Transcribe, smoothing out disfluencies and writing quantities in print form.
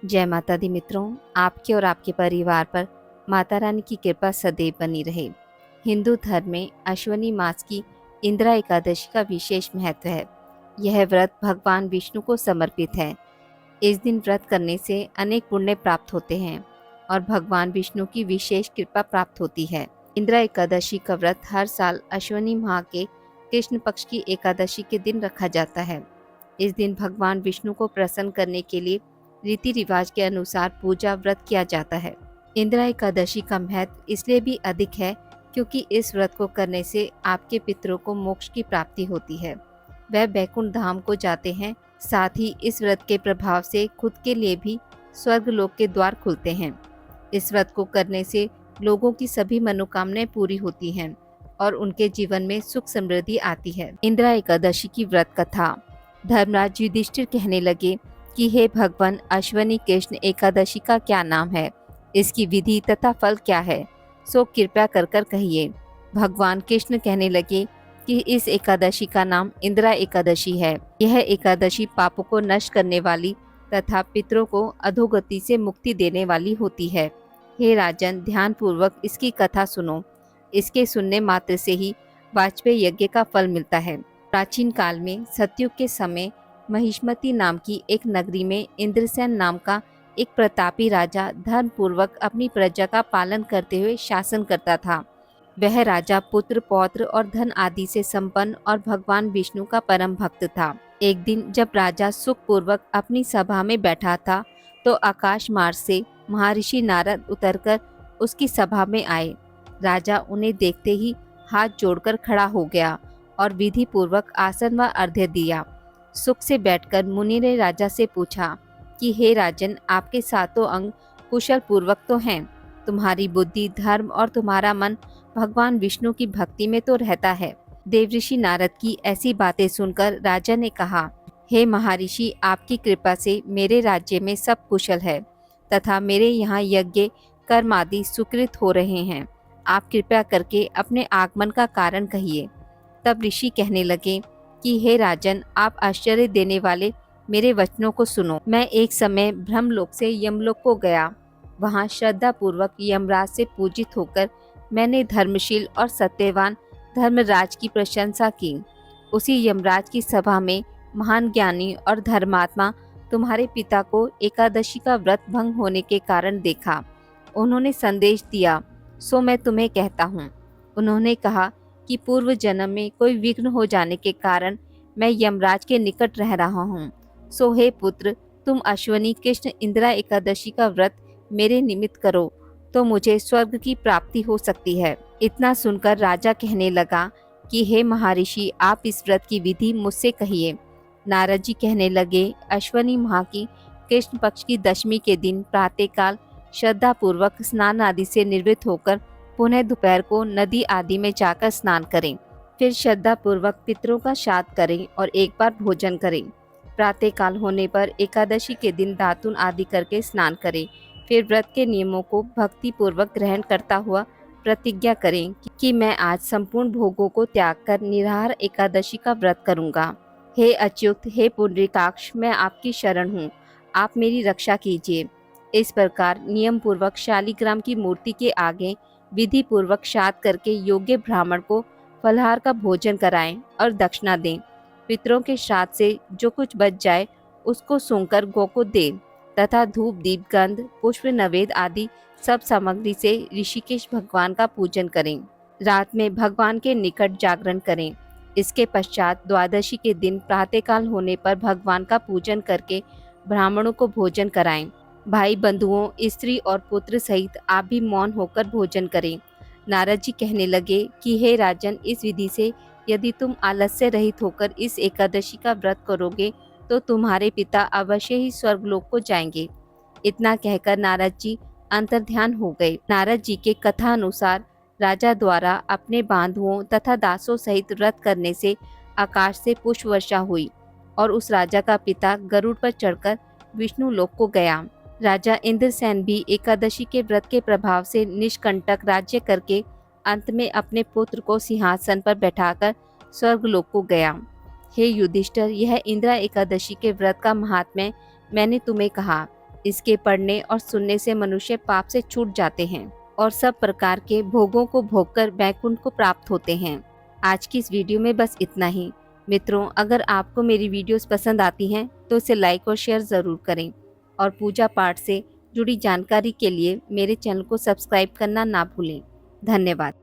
जय माता दी मित्रों, आपके और आपके परिवार पर माता रानी की कृपा सदैव बनी रहे। हिंदू धर्म में अश्विनी मास की इंदिरा एकादशी का विशेष महत्व है। यह व्रत भगवान विष्णु को समर्पित है। इस दिन व्रत करने से अनेक पुण्य प्राप्त होते हैं और भगवान विष्णु की विशेष कृपा प्राप्त होती है। इंदिरा एकादशी का व्रत हर साल अश्विनी माह के कृष्ण पक्ष की एकादशी के दिन रखा जाता है। इस दिन भगवान विष्णु को प्रसन्न करने के लिए रीति रिवाज के अनुसार पूजा व्रत किया जाता है। इंदिरा एकादशी का महत्व इसलिए भी अधिक है क्योंकि इस व्रत को करने से आपके पितरों को मोक्ष की प्राप्ति होती है। वह बैकुंठ धाम को जाते हैं। साथ ही इस व्रत के प्रभाव से खुद के लिए भी स्वर्ग लोक के द्वार खुलते हैं। इस व्रत को करने से लोगों की सभी मनोकामनाएं पूरी होती हैं और उनके जीवन में सुख समृद्धि आती है। इंदिरा एकादशी की व्रत कथा। धर्मराज युधिष्ठिर कहने लगे कि हे भगवान, अश्विनी कृष्ण एकादशी का क्या नाम है, इसकी विधि तथा फल क्या है, सो कृपया कर कहिए। भगवान कृष्ण कहने लगे कि इस एकादशी का नाम इंदिरा एकादशी है। यह एकादशी पापों को नष्ट करने वाली तथा पितरों को अधोगति से मुक्ति देने वाली होती है। हे राजन, ध्यान पूर्वक इसकी कथा सुनो। इसके सुनने मात्र से ही वाजपेयी यज्ञ का फल मिलता है। प्राचीन काल में सतयुग के समय महिष्मती नाम की एक नगरी में इंद्रसेन नाम का एक प्रतापी राजा धर्म पूर्वक अपनी प्रजा का पालन करते हुए शासन करता था। वह राजा पुत्र पौत्र और धन आदि से संपन्न और भगवान विष्णु का परम भक्त था। एक दिन जब राजा सुख पूर्वक अपनी सभा में बैठा था तो आकाश मार्ग से महर्षि नारद उतरकर उसकी सभा में आए। राजा उन्हें देखते ही हाथ जोड़कर खड़ा हो गया और विधि पूर्वक आसन व अर्घ्य दिया। सुख से बैठकर मुनि ने राजा से पूछा कि हे राजन, आपके सातों अंग कुशल पूर्वक तो हैं, तुम्हारी बुद्धि, धर्म और तुम्हारा मन भगवान विष्णु की भक्ति में तो रहता है। देवऋषि नारद की ऐसी बातें सुनकर राजा ने कहा, हे महर्षि, आपकी कृपा से मेरे राज्य में सब कुशल है तथा मेरे यहाँ यज्ञ कर्म आदि सुकृत हो रहे हैं। आप कृपया करके अपने आगमन का कारण कहिए। तब ऋषि कहने लगे कि हे राजन, आप आश्चर्य देने वाले मेरे वचनों को सुनो। मैं एक समय ब्रह्मलोक से यमलोक को गया। वहाँ श्रद्धा पूर्वक यमराज से पूजित होकर मैंने धर्मशील और सत्यवान धर्मराज की प्रशंसा की। उसी यमराज की सभा में महान ज्ञानी और धर्मात्मा तुम्हारे पिता को एकादशी का व्रत भंग होने के कारण देखा। उन्होंने संदेश दिया, सो मैं तुम्हें कहता हूँ। उन्होंने कहा कि पूर्व जन्म में कोई विघ्न हो जाने के कारण मैं यमराज के निकट रह रहा हूँ। सो हे पुत्र, तुम अश्विनी कृष्ण इंदिरा एकादशी का व्रत मेरे निमित्त करो तो मुझे स्वर्ग की प्राप्ति हो सकती है। इतना सुनकर राजा कहने लगा कि हे महर्षि, आप इस व्रत की विधि मुझसे कहिए। नारद जी कहने लगे, अश्विनी माह की कृष्ण पक्ष की दशमी के दिन प्रातःकाल श्रद्धा पूर्वक स्नान आदि से निवृत्त होकर पुनः दोपहर को नदी आदि में जाकर स्नान करें। फिर श्रद्धा पूर्वक पितरों का श्राद्ध करें और एक बार भोजन करें। प्रातःकाल होने पर एकादशी के दिन दातुन आदि करके स्नान करें। फिर व्रत के नियमों को भक्ति पूर्वक ग्रहण करता हुआ प्रतिज्ञा करें कि मैं आज संपूर्ण भोगों को त्याग कर निराहार एकादशी का व्रत करूंगा। हे अच्युत, हे पुंडरीकाक्ष, मैं आपकी शरण हूँ, आप मेरी रक्षा कीजिए। इस प्रकार नियम पूर्वक शालिग्राम की मूर्ति के आगे विधि पूर्वक श्राद्ध करके योग्य ब्राह्मण को फलाहार का भोजन कराएं और दक्षिणा दें। पितरों के श्राद्ध से जो कुछ बच जाए उसको सूंघकर गौ को दें तथा धूप दीप गंध पुष्प नवेद आदि सब सामग्री से ऋषिकेश भगवान का पूजन करें। रात में भगवान के निकट जागरण करें। इसके पश्चात द्वादशी के दिन प्रातःकाल होने पर भगवान का पूजन करके ब्राह्मणों को भोजन कराएं। भाई बंधुओं, स्त्री और पुत्र सहित आप भी मौन होकर भोजन करें। नारद जी कहने लगे कि हे राजन, इस विधि से यदि तुम आलस्य रहित होकर इस एकादशी का व्रत करोगे तो तुम्हारे पिता अवश्य ही स्वर्गलोक को जाएंगे। इतना कहकर नारद जी अंतर्ध्यान हो गए। नारद जी के कथा अनुसार राजा द्वारा अपने बांधुओं तथा दासों सहित व्रत करने से आकाश से पुष्प वर्षा हुई और उस राजा का पिता गरुड़ पर चढ़कर विष्णु लोक को गया। राजा इंद्रसेन भी एकादशी के व्रत के प्रभाव से निष्कंटक राज्य करके अंत में अपने पुत्र को सिंहासन पर बैठाकर स्वर्गलोक को गया। हे युधिष्ठिर, यह इंदिरा एकादशी के व्रत का महात्म्य मैंने तुम्हें कहा। इसके पढ़ने और सुनने से मनुष्य पाप से छूट जाते हैं और सब प्रकार के भोगों को भोगकर वैकुंठ को प्राप्त होते हैं। आज की इस वीडियो में बस इतना ही। मित्रों, अगर आपको मेरी वीडियोस पसंद आती हैं तो इसे लाइक और शेयर ज़रूर करें और पूजा पाठ से जुड़ी जानकारी के लिए मेरे चैनल को सब्सक्राइब करना ना भूलें। धन्यवाद।